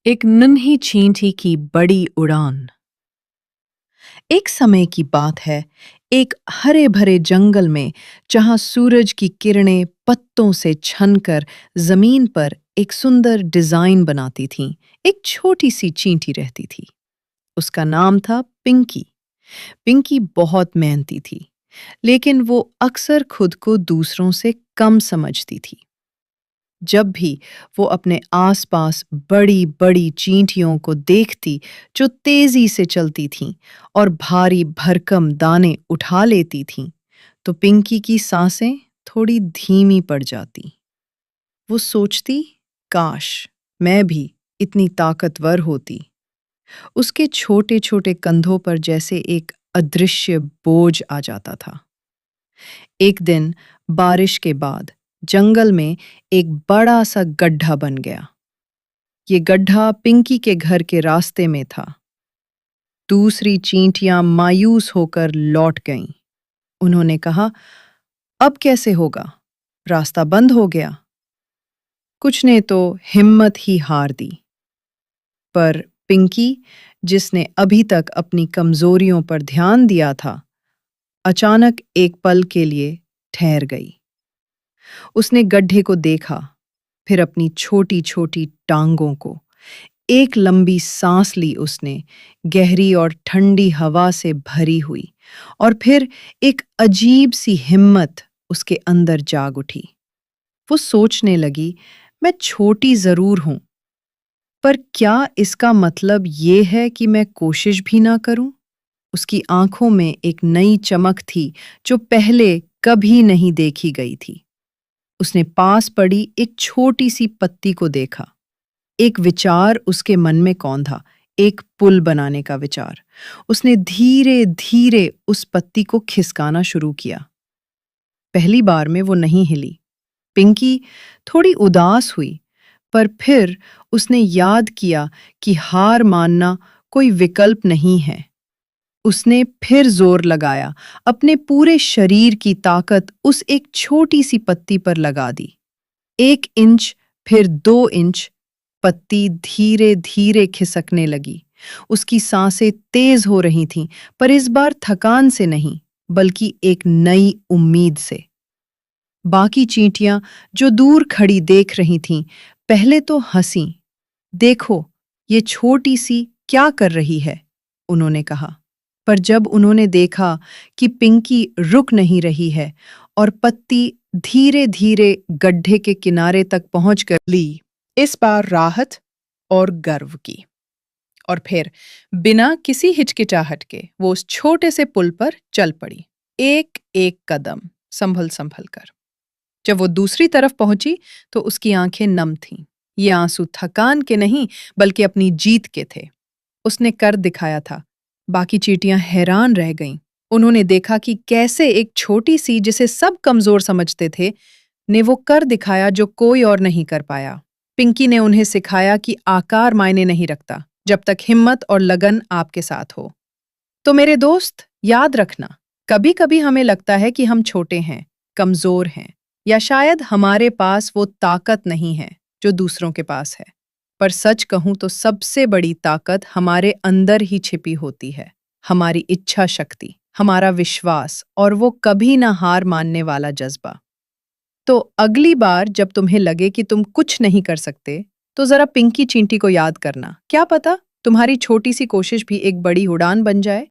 एक नन्ही चींटी की बड़ी उड़ान। एक समय की बात है, एक हरे भरे जंगल में जहां सूरज की किरणें पत्तों से छनकर जमीन पर एक सुंदर डिजाइन बनाती थीं, एक छोटी सी चींटी रहती थी। उसका नाम था पिंकी। पिंकी बहुत मेहनती थी, लेकिन वो अक्सर खुद को दूसरों से कम समझती थी। जब भी वो अपने आसपास बड़ी-बड़ी चींटियों को देखती जो तेजी से चलती थीं और भारी भरकम दाने उठा लेती थीं, तो पिंकी की सांसें थोड़ी धीमी पड़ जाती। वो सोचती, काश मैं भी इतनी ताकतवर होती। उसके छोटे-छोटे कंधों पर जैसे एक अदृश्य बोझ आ जाता था। एक दिन बारिश के बाद जंगल में एक बड़ा सा गड्ढा बन गया। ये गड्ढा पिंकी के घर के रास्ते में था। दूसरी चींटियां मायूस होकर लौट गईं। उन्होंने कहा, अब कैसे होगा? रास्ता बंद हो गया। कुछ ने तो हिम्मत ही हार दी। पर पिंकी, जिसने अभी तक अपनी कमजोरियों पर ध्यान दिया था, अचानक एक पल के लिए ठहर गई। उसने गड्ढे को देखा, फिर अपनी छोटी-छोटी टांगों को। एक लंबी सांस ली उसने, गहरी और ठंडी हवा से भरी हुई, और फिर एक अजीब सी हिम्मत उसके अंदर जाग उठी। वो सोचने लगी, मैं छोटी जरूर हूं, पर क्या इसका मतलब ये है कि मैं कोशिश भी ना करूं? उसकी आंखों में एक नई चमक थी जो पहले कभी नहीं देखी गई थी। उसने पास पड़ी एक छोटी सी पत्ती को देखा। एक विचार उसके मन में कौंधा, एक पुल बनाने का विचार। उसने धीरे धीरे उस पत्ती को खिसकाना शुरू किया। पहली बार में वो नहीं हिली। पिंकी थोड़ी उदास हुई, पर फिर उसने याद किया कि हार मानना कोई विकल्प नहीं है। उसने फिर जोर लगाया, अपने पूरे शरीर की ताकत उस एक छोटी सी पत्ती पर लगा दी। 1 इंच, फिर 2 इंच। पत्ती धीरे धीरे खिसकने लगी। उसकी सांसें तेज हो रही थीं, पर इस बार थकान से नहीं, बल्कि एक नई उम्मीद से। बाकी चींटियां जो दूर खड़ी देख रही थीं, पहले तो हंसी। देखो, ये छोटी सी क्या कर रही है, उन्होंने कहा। पर जब उन्होंने देखा कि पिंकी रुक नहीं रही है और पत्ती धीरे धीरे गड्ढे के किनारे तक पहुंच कर ली, इस बार राहत और गर्व की। और फिर बिना किसी हिचकिचाहट के वो उस छोटे से पुल पर चल पड़ी, एक एक कदम संभल संभल कर। जब वो दूसरी तरफ पहुंची तो उसकी आंखें नम थीं। ये आंसू थकान के नहीं, बल्कि अपनी जीत के थे। उसने कर दिखाया था। बाकी चींटियां हैरान रह गईं। उन्होंने देखा कि कैसे एक छोटी सी, जिसे सब कमजोर समझते थे, ने वो कर दिखाया जो कोई और नहीं कर पाया। पिंकी ने उन्हें सिखाया कि आकार मायने नहीं रखता, जब तक हिम्मत और लगन आपके साथ हो। तो मेरे दोस्त, याद रखना, कभी-कभी हमें लगता है कि हम छोटे हैं, कमजोर हैं, या शायद हमारे पास वो ताकत नहीं है जो दूसरों के पास है। पर सच कहूं तो सबसे बड़ी ताकत हमारे अंदर ही छिपी होती है। हमारी इच्छा शक्ति, हमारा विश्वास और वो कभी ना हार मानने वाला जज्बा। तो अगली बार जब तुम्हें लगे कि तुम कुछ नहीं कर सकते, तो जरा पिंकी चींटी को याद करना। क्या पता तुम्हारी छोटी सी कोशिश भी एक बड़ी उड़ान बन जाए।